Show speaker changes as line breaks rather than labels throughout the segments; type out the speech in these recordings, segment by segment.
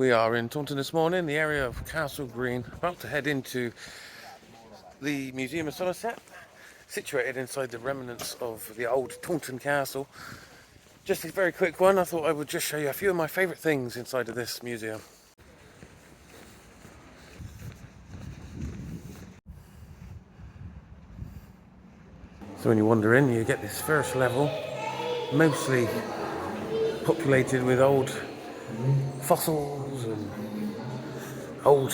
We are in Taunton this morning, the area of Castle Green, about to head into the Museum of Somerset, situated inside the remnants of the old Taunton Castle. Just a very quick one, I thought I would just show you a few of my favourite things inside of this museum. So when you wander in, you get this first level, mostly populated with old fossils and old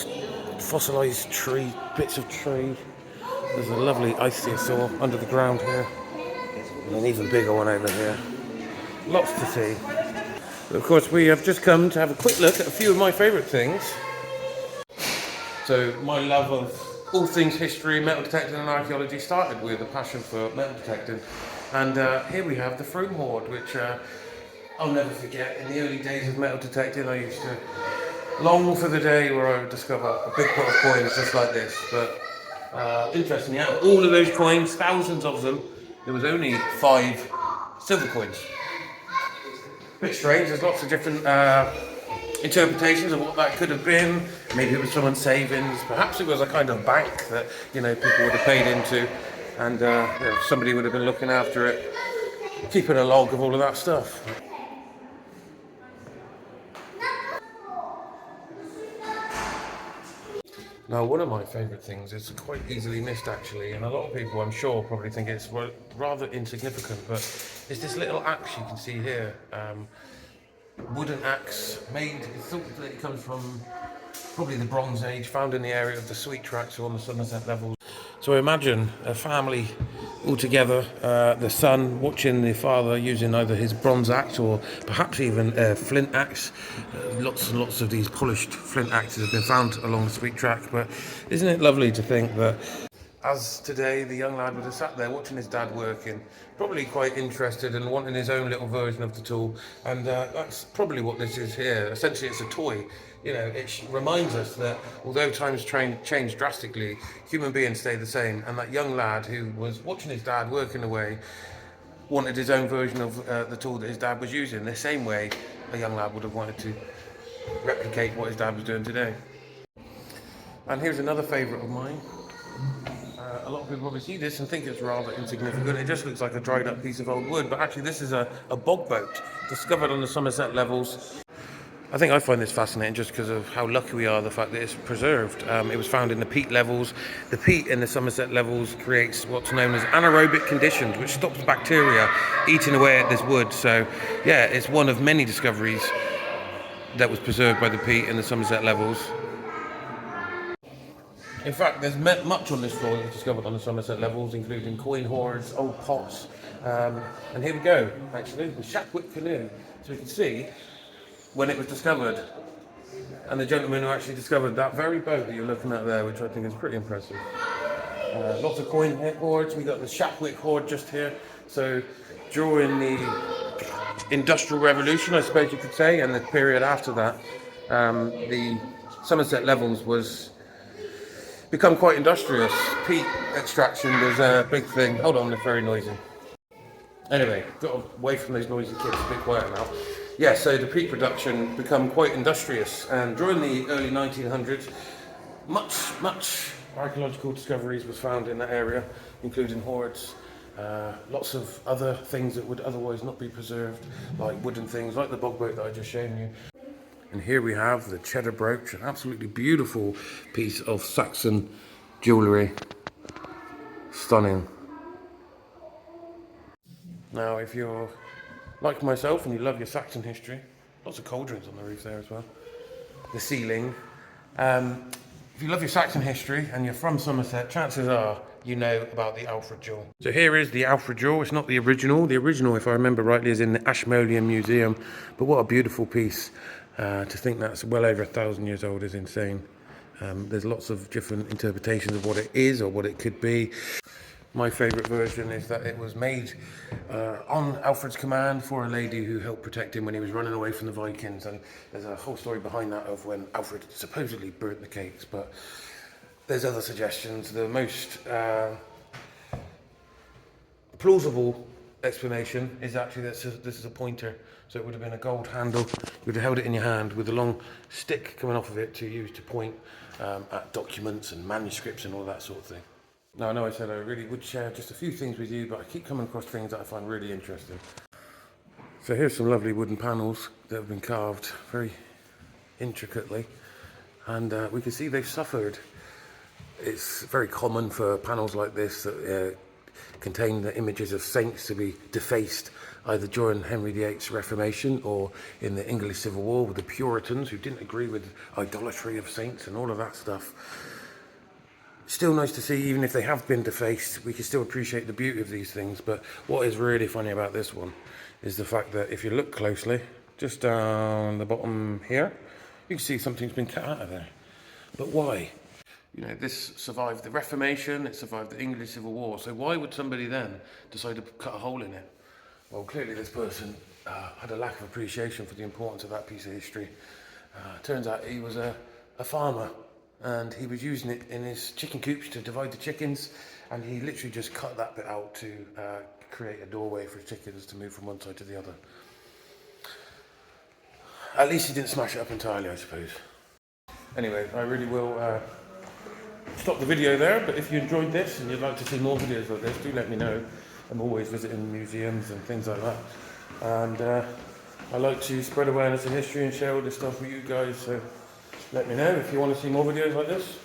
fossilised bits of tree. There's a lovely ichthyosaur under the ground here, and an even bigger one over here. Lots to see. But of course, we have just come to have a quick look at a few of my favourite things. So my love of all things history, metal detecting and archaeology started with a passion for metal detecting. And here we have the Froome Hoard, which I'll never forget. In the early days of metal detecting, I used to long for the day where I would discover a big pot of coins just like this. But interestingly, out of all of those coins, thousands of them, there was only 5 silver coins. Bit strange, there's lots of different interpretations of what that could have been. Maybe it was someone's savings, perhaps it was a kind of bank that people would have paid into, and somebody would have been looking after it, keeping a log of all of that stuff. Now, one of my favourite things is quite easily missed actually, and a lot of people I'm sure probably think it's rather insignificant, but it's this little axe you can see here. Wooden axe made, it's thought that it comes from probably the Bronze Age, found in the area of the Sweet Tracts or on the Somerset levels. So imagine a family all together, the son watching the father using either his bronze axe or perhaps even a flint axe. Lots and lots of these polished flint axes have been found along the Sweet Tract, but isn't it lovely to think that as today, the young lad would have sat there watching his dad working, probably quite interested and wanting his own little version of the tool. And that's probably what this is here. Essentially, it's a toy. It reminds us that although times change drastically, human beings stay the same. And that young lad who was watching his dad working away wanted his own version of the tool that his dad was using, the same way a young lad would have wanted to replicate what his dad was doing today. And here's another favourite of mine. A lot of people probably see this and think it's rather insignificant. It just looks like a dried up piece of old wood, but actually this is a bog boat discovered on the Somerset levels. I think I find this fascinating just because of how lucky we are, the fact that it's preserved. It was found in the peat levels. The peat in the Somerset levels creates what's known as anaerobic conditions, which stops bacteria eating away at this wood. So yeah, it's one of many discoveries that was preserved by the peat in the Somerset levels. In fact, there's much on this floor that was discovered on the Somerset levels, including coin hoards, old pots, and here we go, actually, the Shapwick canoe. So we can see when it was discovered, and the gentleman who actually discovered that very boat that you're looking at there, which I think is pretty impressive. Lots of coin hoards. We got the Shapwick hoard just here. So during the Industrial Revolution, I suppose you could say, and the period after that, the Somerset levels was become quite industrious. Peat extraction was a big thing. Hold on, it's very noisy. Anyway, got away from those noisy kids, a bit quiet now. Yeah, so the peat production become quite industrious, and during the early 1900s, much archaeological discoveries was found in that area, including hoards, lots of other things that would otherwise not be preserved, like wooden things, like the bog boat that I just shown you. And here we have the cheddar brooch, an absolutely beautiful piece of Saxon jewellery. Stunning. Now, if you're like myself and you love your Saxon history, lots of cauldrons on the roof there as well. The ceiling. If you love your Saxon history and you're from Somerset, chances are you know about the Alfred jewel. So here is the Alfred jewel. It's not the original. The original, if I remember rightly, is in the Ashmolean Museum. But what a beautiful piece. To think that's well over 1,000 years old is insane. There's lots of different interpretations of what it is or what it could be. My favourite version is that it was made on Alfred's command for a lady who helped protect him when he was running away from the Vikings, and there's a whole story behind that of when Alfred supposedly burnt the cakes, but there's other suggestions. The most plausible explanation is actually that this is a pointer, so it would have been a gold handle. You would have held it in your hand with a long stick coming off of it to use to point at documents and manuscripts and all that sort of thing. Now, I know I said I really would share just a few things with you, but I keep coming across things that I find really interesting. So here's some lovely wooden panels that have been carved very intricately, and we can see they've suffered. It's very common for panels like this that contain the images of saints to be defaced either during Henry VIII's Reformation or in the English Civil War with the Puritans who didn't agree with idolatry of saints and all of that stuff. Still nice to see, even if they have been defaced, we can still appreciate the beauty of these things. But what is really funny about this one is the fact that if you look closely, just down the bottom here, you can see something's been cut out of there. But why? You know, this survived the Reformation, it survived the English Civil War, so why would somebody then decide to cut a hole in it? Well, clearly this person had a lack of appreciation for the importance of that piece of history. Turns out he was a farmer, and he was using it in his chicken coops to divide the chickens, and he literally just cut that bit out to create a doorway for chickens to move from one side to the other. At least he didn't smash it up entirely, I suppose. Anyway, I really will stop the video there, but if you enjoyed this and you'd like to see more videos like this, do let me know. I'm always visiting museums and things like that, and I like to spread awareness in history and share all this stuff with you guys, so let me know if you want to see more videos like this.